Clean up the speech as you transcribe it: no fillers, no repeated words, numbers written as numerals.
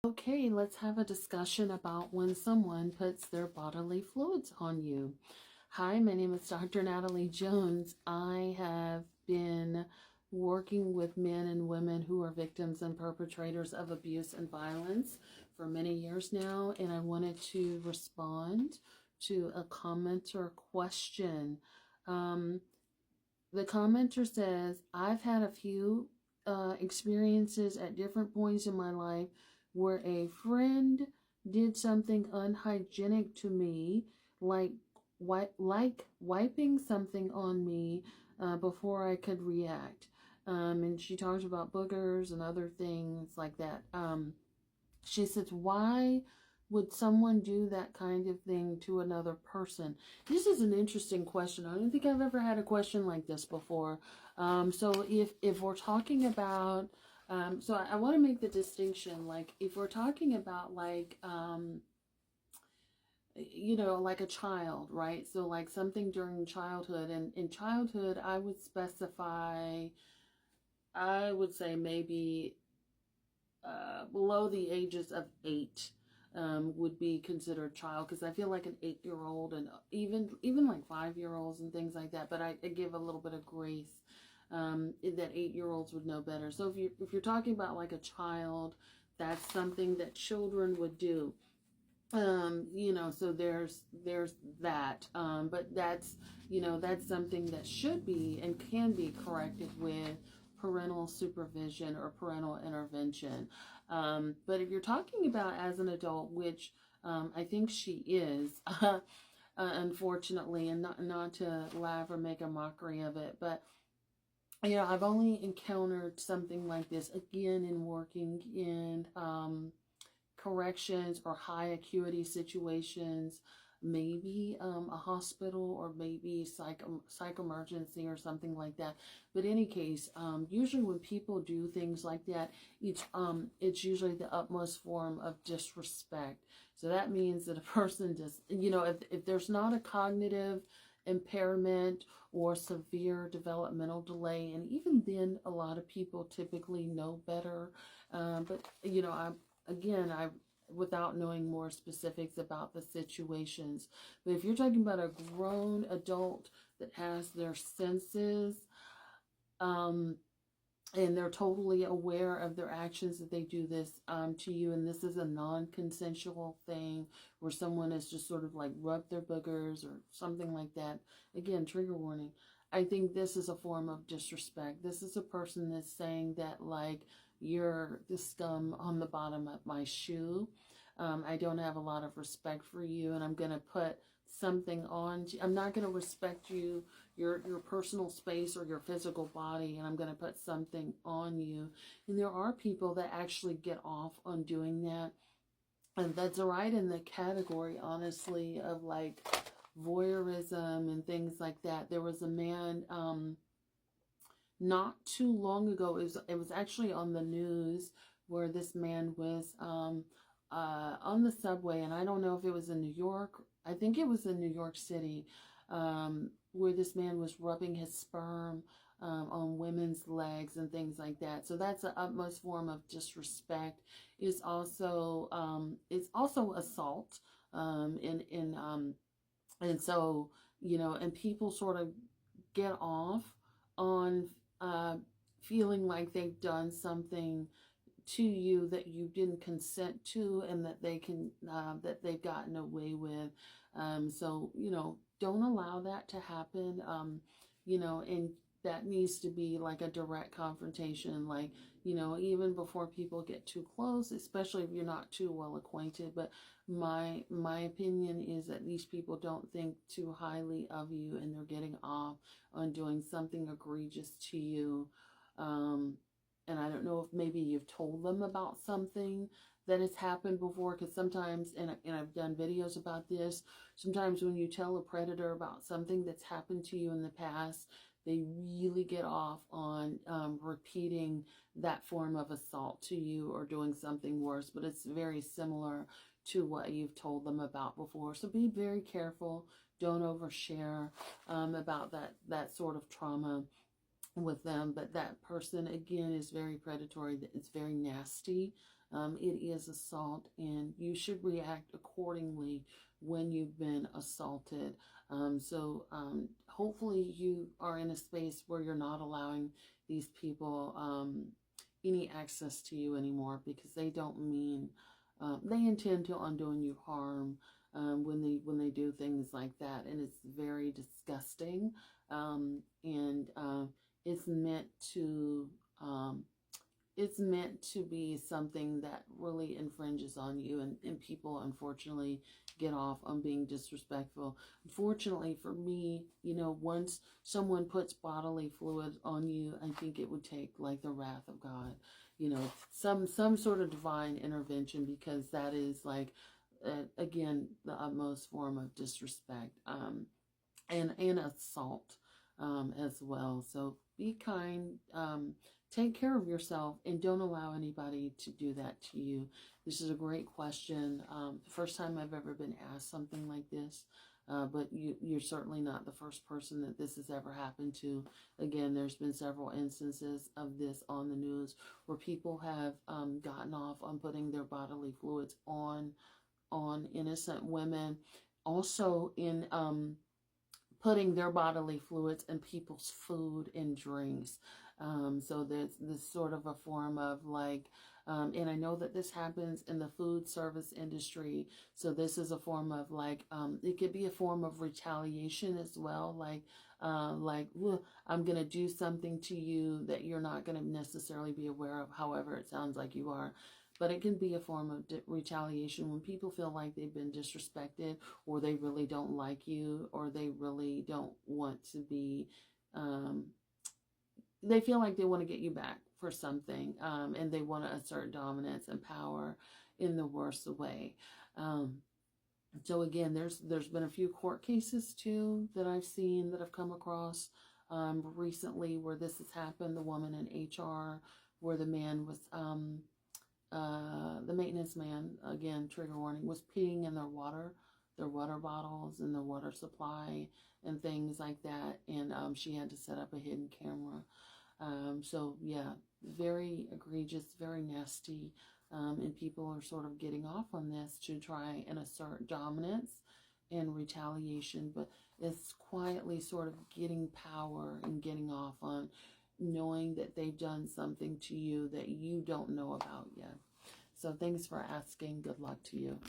Okay, let's have a discussion about when someone puts their bodily fluids on you. Hi, my name is Dr. Natalie Jones. I have been working with men and women who are victims and perpetrators of abuse and violence for many years now, and I wanted to respond to a commenter question. Um, the commenter says, I've had a few experiences at different points in my life where a friend did something unhygienic to me, like wiping something on me before I could react. And she talks about boogers and other things like that. She says, why would someone do that kind of thing to another person? This is an interesting question. I don't think I've ever had a question like this before. So if we're talking about, so I want to make the distinction, like if we're talking about like, like a child, right? So like something during childhood, and in childhood, I would say maybe below the ages of 8 would be considered child, because I feel like an 8-year-old and even like 5-year-olds and things like that. But I give a little bit of grace that 8-year-olds would know better. So if you're talking about like a child, that's something that children would do. So there's that. But that's something that should be and can be corrected with parental supervision or parental intervention. But if you're talking about as an adult, which I think she is, unfortunately, and not to laugh or make a mockery of it, but I've only encountered something like this again in working in corrections or high acuity situations, maybe a hospital, or maybe psych emergency or something like that. But in any case, usually when people do things like that, it's usually the utmost form of disrespect. So that means that a person just, if there's not a cognitive impairment or severe developmental delay, and even then a lot of people typically know better, but I without knowing more specifics about the situations. But if you're talking about a grown adult that has their senses, um, and they're totally aware of their actions, that they do this to you, and this is a non-consensual thing where someone has just sort of like rubbed their boogers or something like that, again, trigger warning. I think this is a form of disrespect. This is a person that's saying that, like, you're the scum on the bottom of my shoe. I don't have a lot of respect for you, and I'm going to put something on. I'm not going to respect you, your personal space or your physical body, and I'm going to put something on you. And there are people that actually get off on doing that. And that's right in the category, honestly, of like voyeurism and things like that. There was a man not too long ago. It was actually on the news where this man was on the subway, and I don't know if it was in New York. I think it was in New York City, where this man was rubbing his sperm on women's legs and things like that. So that's the utmost form of disrespect. It's also assault. And so, and people sort of get off on feeling like they've done something to you that you didn't consent to, and that they've gotten away with. So don't allow that to happen. And that needs to be like a direct confrontation, like, even before people get too close, especially if you're not too well acquainted. But my opinion is that these people don't think too highly of you, and they're getting off on doing something egregious to you. And I don't know if maybe you've told them about something that has happened before, because sometimes, and I've done videos about this, sometimes when you tell a predator about something that's happened to you in the past, they really get off on repeating that form of assault to you or doing something worse. But it's very similar to what you've told them about before. So be very careful. Don't overshare about that sort of trauma with them. But that person, again, is very predatory. It's very nasty. It is assault, and you should react accordingly when you've been assaulted. Hopefully you are in a space where you're not allowing these people any access to you anymore, because they don't mean, they intend to undoing you harm when they do things like that, and it's very disgusting. It's meant to it's meant to be something that really infringes on you, and people unfortunately get off on being disrespectful. Unfortunately for me, once someone puts bodily fluid on you, I think it would take like the wrath of God, some sort of divine intervention, because that is like, again, the utmost form of disrespect, and assault as well. So be kind, take care of yourself, and don't allow anybody to do that to you. This is a great question. The first time I've ever been asked something like this. But you're certainly not the first person that this has ever happened to. Again, there's been several instances of this on the news where people have gotten off on putting their bodily fluids on innocent women. Also in putting their bodily fluids in people's food and drinks. So there's this sort of a form of like, and I know that this happens in the food service industry. So this is a form of like, it could be a form of retaliation as well. Like, I'm going to do something to you that you're not going to necessarily be aware of. However, it sounds like you are. But it can be a form of retaliation when people feel like they've been disrespected, or they really don't like you, or they really don't want to be, they feel like they want to get you back for something, and they want to assert dominance and power in the worst way. So again, there's been a few court cases too that I've seen, that I've come across recently, where this has happened. The woman in HR, where the man was, the maintenance man, again, trigger warning, was peeing in their water bottles and their water supply and things like that. And she had to set up a hidden camera. So yeah, very egregious, very nasty. And people are sort of getting off on this to try and assert dominance and retaliation, but it's quietly sort of getting power and getting off on knowing that they've done something to you that you don't know about yet. So thanks for asking. Good luck to you.